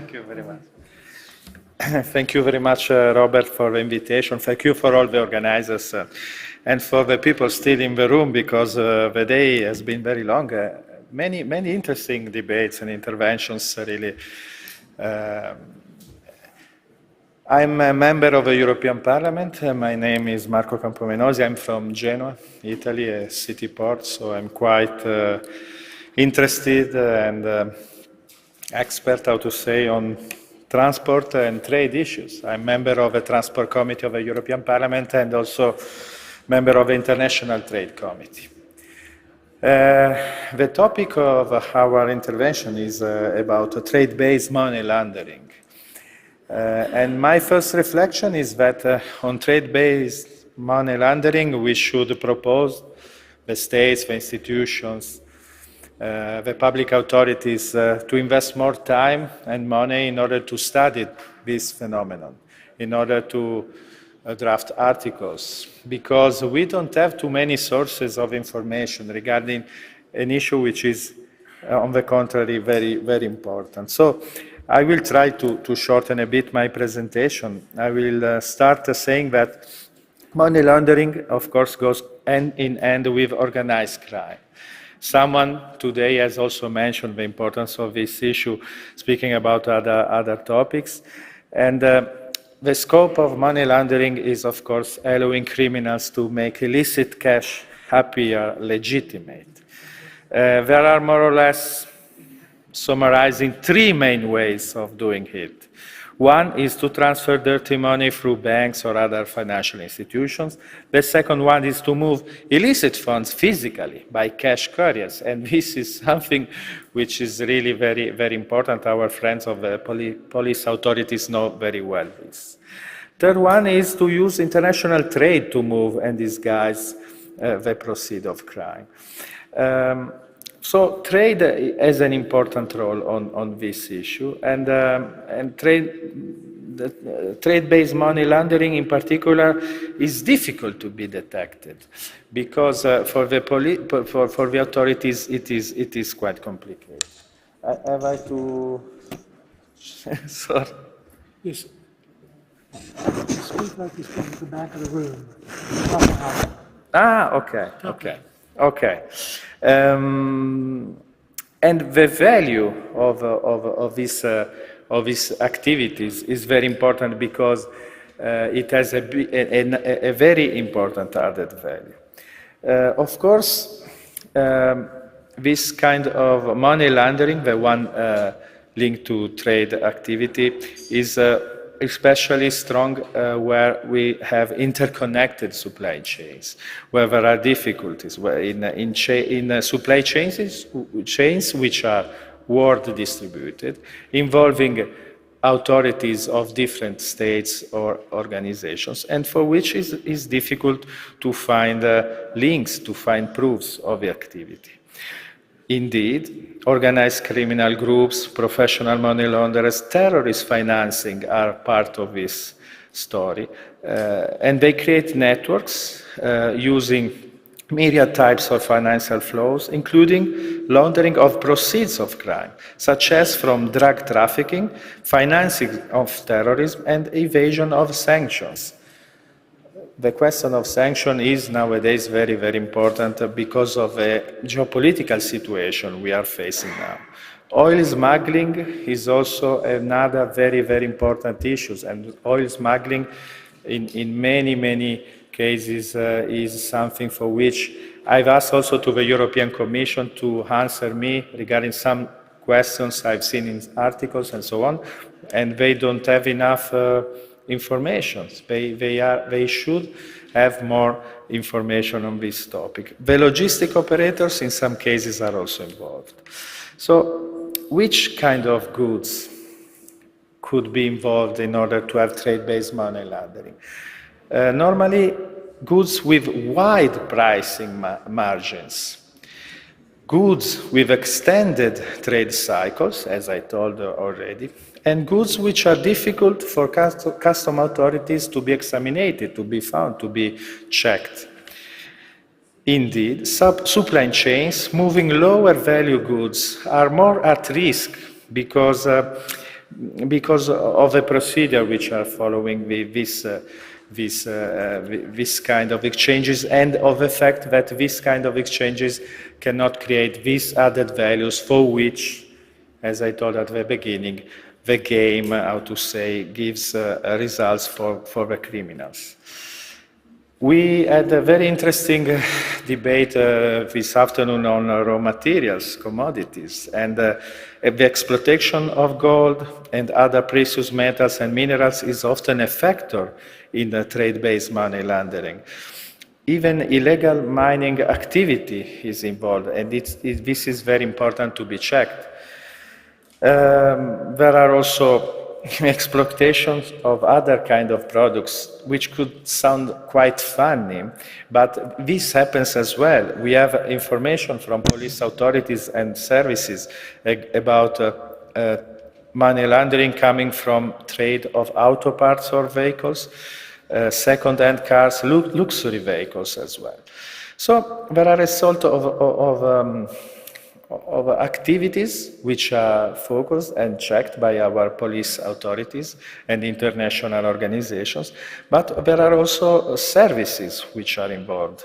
Thank you very much. Thank you very much, Robert, for the invitation. Thank you for all the organizers and for the people still in the room, because the day has been very long. Many interesting debates and interventions, really. I'm a member of the European Parliament. My name is Marco Campomenosi. I'm from Genoa, Italy, a city port, so I'm quite interested and expert, how to say, on transport and trade issues. I'm member of the Transport Committee of the European Parliament and also member of the International Trade Committee. The topic of our intervention is about trade-based money laundering. And my first reflection is that on trade-based money laundering, we should propose the states, the institutions, the public authorities to invest more time and money in order to study this phenomenon, in order to draft articles, because we don't have too many sources of information regarding an issue which is, on the contrary, very, very important. So I will try to shorten a bit my presentation. I will start saying that money laundering, of course, goes hand in hand with organized crime. Someone today has also mentioned the importance of this issue, speaking about other topics. And the scope of money laundering is, of course, allowing criminals to make illicit cash happier legitimate. There are more or less summarizing three main ways of doing it. One is to transfer dirty money through banks or other financial institutions. The second one is to move illicit funds physically by cash couriers. And this is something which is really very, very important. Our friends of the police authorities know very well this. Third one is to use international trade to move and disguise the proceeds of crime. So trade has an important role on this issue, and trade-based money laundering in particular is difficult to be detected, because for the authorities it is quite complicated. Have I to? Sorry. Yes. Speak like you speak at the back of the room. Okay. And the value of these activities is very important, because it has a very important added value. Of course, this kind of money laundering, the one linked to trade activity, is especially strong where we have interconnected supply chains, where there are difficulties, where in supply chains which are world distributed, involving authorities of different states or organizations, and for which is difficult to find links, to find proofs of the activity. Indeed, organized criminal groups, professional money launderers, terrorist financing are part of this story. And they create networks using myriad types of financial flows, including laundering of proceeds of crime, such as from drug trafficking, financing of terrorism, and evasion of sanctions. The question of sanction is nowadays very, very important because of the geopolitical situation we are facing now. Oil smuggling is also another very, very important issue, and oil smuggling in many, many cases is something for which I've asked also to the European Commission to answer me regarding some questions I've seen in articles and so on, and they don't have enough information. They should have more information on this topic. The logistic operators in some cases are also involved. So which kind of goods could be involved in order to have trade-based money laundering? Normally, goods with wide pricing margins, goods with extended trade cycles, as I told already, and goods which are difficult for custom authorities to be examined, to be found, to be checked. Indeed, supply chains moving lower value goods are more at risk, because because of the procedure which are following with this kind of exchanges, and of the fact that this kind of exchanges cannot create these added values for which, as I told at the beginning, the game, how to say, gives results for the criminals. We had a very interesting debate this afternoon on raw materials, commodities, and the exploitation of gold and other precious metals and minerals is often a factor in the trade-based money laundering. Even illegal mining activity is involved, and this is very important to be checked. There are also exploitations of other kind of products, which could sound quite funny, but this happens as well. We have information from police authorities and services about money laundering coming from trade of auto parts or vehicles, second-hand cars, luxury vehicles as well. So there are a sort of activities which are focused and checked by our police authorities and international organizations, but there are also services which are involved,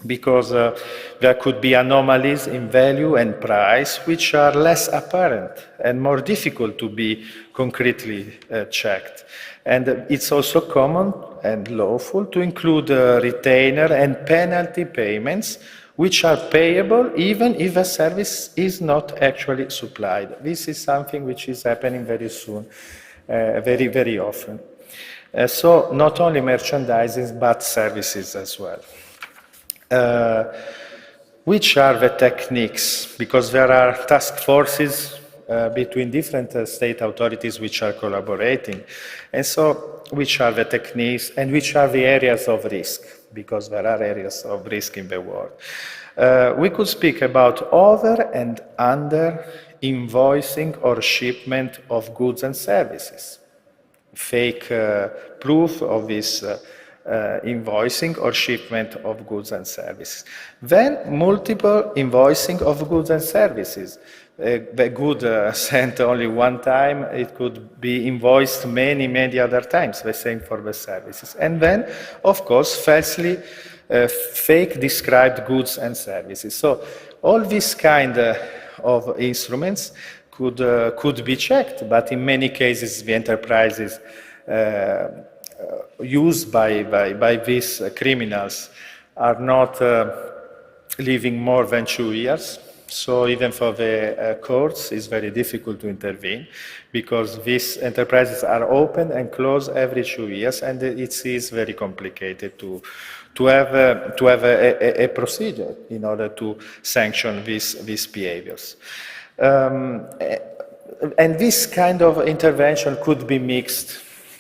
because there could be anomalies in value and price which are less apparent and more difficult to be concretely checked. And it's also common and lawful to include retainer and penalty payments which are payable even if a service is not actually supplied. This is something which is happening very soon, very, very often. So not only merchandising, but services as well. Which are the techniques? Because there are task forces between different state authorities which are collaborating. And so which are the techniques and which are the areas of risk? Because there are areas of risk in the world. We could speak about over and under invoicing or shipment of goods and services. Fake proof of this invoicing or shipment of goods and services. Then multiple invoicing of goods and services. The good sent only one time, it could be invoiced many, many other times, the same for the services. And then, of course, falsely fake described goods and services. So all these kind of instruments could be checked, but in many cases the enterprises used by these criminals are not living more than 2 years. So even for the courts, it's very difficult to intervene, because these enterprises are open and close every 2 years, and it is very complicated to have a procedure in order to sanction these behaviors. And this kind of intervention could be mixed,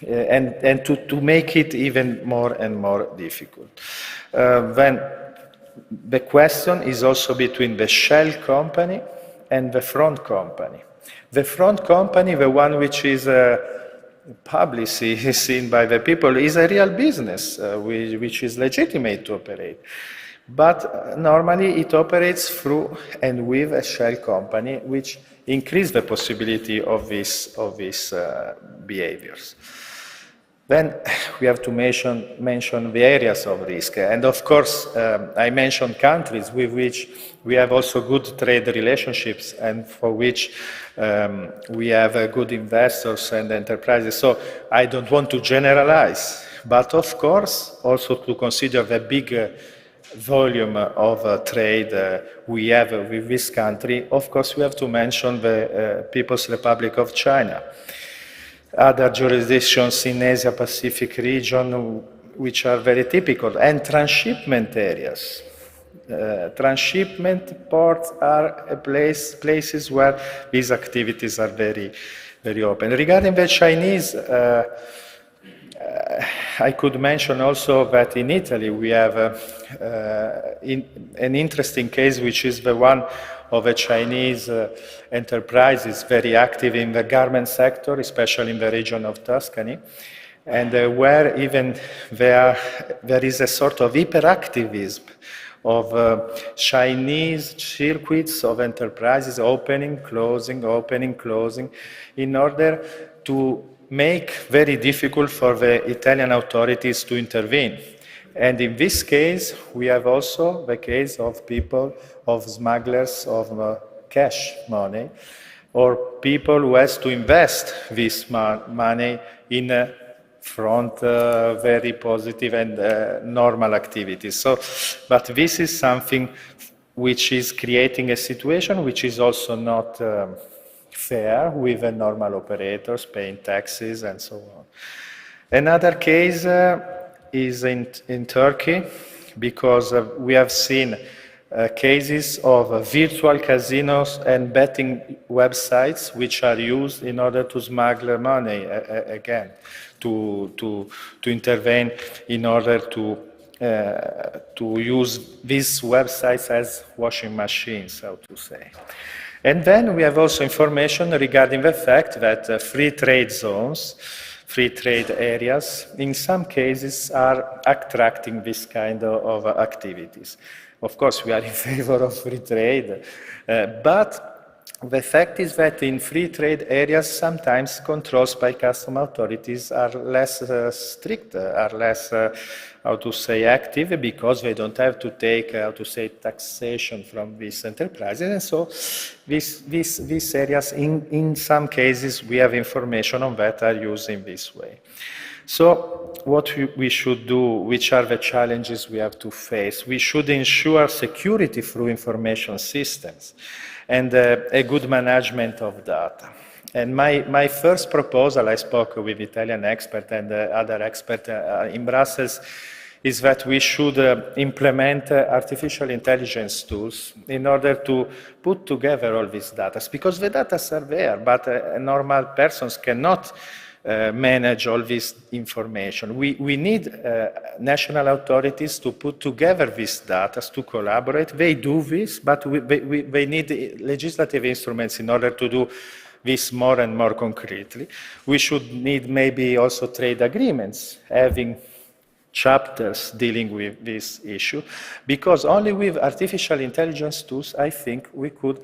and to make it even more and more difficult. When the question is also between the shell company and the front company. The front company, the one which is publicly seen by the people, is a real business which is legitimate to operate. But normally it operates through and with a shell company, which increase the possibility of these behaviors. Then we have to mention the areas of risk. And of course, I mentioned countries with which we have also good trade relationships and for which we have good investors and enterprises. So I don't want to generalize, but of course, also to consider the big volume of trade we have with this country. Of course, we have to mention the People's Republic of China. Other jurisdictions in Asia-Pacific region which are very typical, and transshipment areas. Transshipment ports are places where these activities are very, very open. Regarding the Chinese, I could mention also that in Italy we have an interesting case, which is the one of a Chinese enterprises very active in the garment sector, especially in the region of Tuscany, and where even there is a sort of hyperactivism Chinese circuits of enterprises opening, closing, in order to make very difficult for the Italian authorities to intervene. And in this case, we have also the case of people, of smugglers of cash money, or people who has to invest this money in front very positive and normal activities. So, but this is something which is creating a situation which is also not fair with the normal operators paying taxes and so on. Another case is in Turkey, because we have seen cases of virtual casinos and betting websites which are used in order to smuggle money again, to intervene in order to use these websites as washing machines, so to say. And then we have also information regarding the fact that free trade zones, free trade areas, in some cases are attracting this kind of activities. Of course, we are in favor of free trade, but the fact is that in free trade areas, sometimes controls by custom authorities are less strict, are less, active, because they don't have to take, taxation from these enterprises. And so these areas, in some cases, we have information on that are used in this way. So what we should do, which are the challenges we have to face? We should ensure security through information systems and a good management of data. And my first proposal, I spoke with Italian expert and other expert in Brussels, is that we should implement artificial intelligence tools in order to put together all these data, because the data are there, but normal persons cannot manage all this information. We need national authorities to put together these data, to collaborate. They do this, but they need legislative instruments in order to do this more and more concretely. We should need maybe also trade agreements, having chapters dealing with this issue, because only with artificial intelligence tools, I think, we could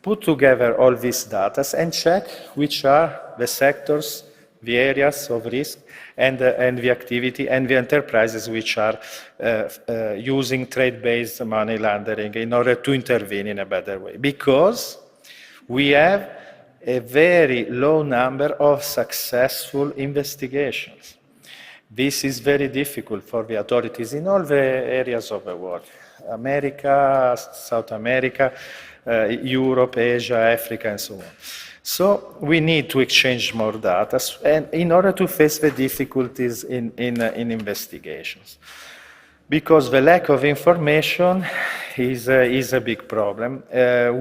put together all these data and check which are the sectors, the areas of risk, and the activity and the enterprises which are using trade-based money laundering in order to intervene in a better way. Because we have a very low number of successful investigations. This is very difficult for the authorities in all the areas of the world. America, South America, Europe, Asia, Africa, and so on. So we need to exchange more data and in order to face the difficulties in investigations. Because the lack of information is a big problem.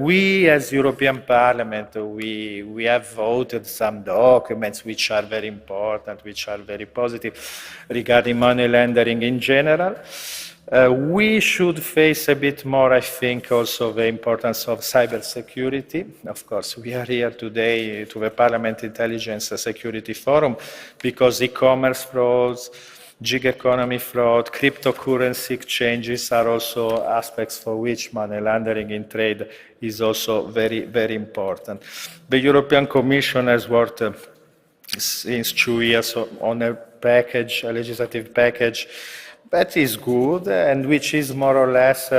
We, as European Parliament, we have voted some documents which are very important, which are very positive regarding money laundering in general. We should face a bit more, I think, also the importance of cybersecurity. Of course, we are here today to the Parliament Intelligence Security Forum because e-commerce frauds, gig economy fraud, cryptocurrency exchanges are also aspects for which money laundering in trade is also very, very important. The European Commission has worked since 2 years on a package, a legislative package that is good and which is more or less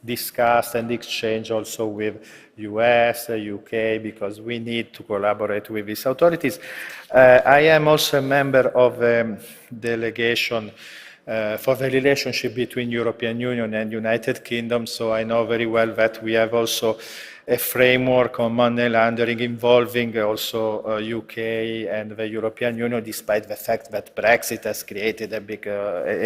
discussed and exchanged also with US, UK, because we need to collaborate with these authorities. I am also a member of a delegation for the relationship between European Union and United Kingdom, so I know very well that we have also a framework on money laundering involving also UK and the European Union, despite the fact that Brexit has created a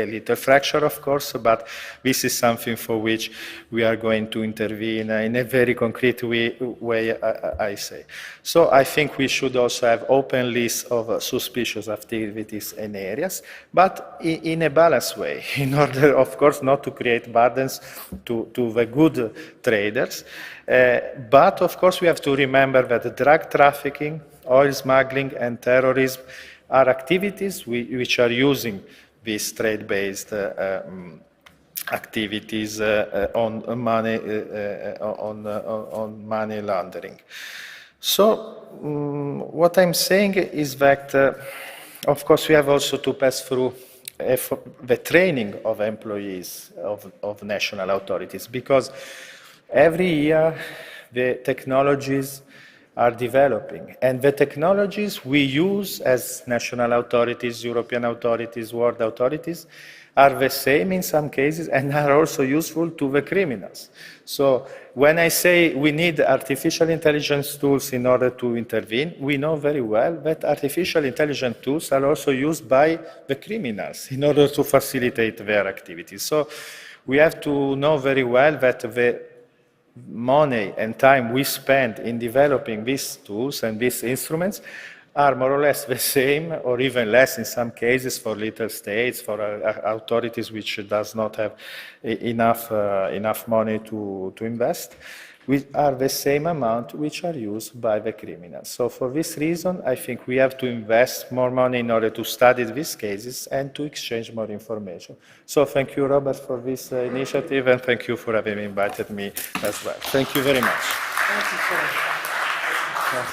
little fracture, of course, but this is something for which we are going to intervene in a very concrete way, I say. So I think we should also have open lists of suspicious activities and areas, but in a balanced way, in order, of course, not to create burdens to the good traders. But of course we have to remember that drug trafficking, oil smuggling and terrorism are activities which are using these trade-based activities on money laundering. So what I'm saying is that, of course, we have also to pass through the training of employees of national authorities, because every year the technologies are developing, and the technologies we use as national authorities, European authorities, world authorities, are the same in some cases and are also useful to the criminals. So when I say we need artificial intelligence tools in order to intervene, we know very well that artificial intelligence tools are also used by the criminals in order to facilitate their activities. So we have to know very well that the money and time we spend in developing these tools and these instruments are more or less the same, or even less in some cases, for little states, for authorities which does not have enough money to invest, which are the same amount which are used by the criminals. So for this reason, I think we have to invest more money in order to study these cases and to exchange more information. So thank you, Robert, for this initiative, and thank you for having invited me as well. Thank you very much. Thank you, sir.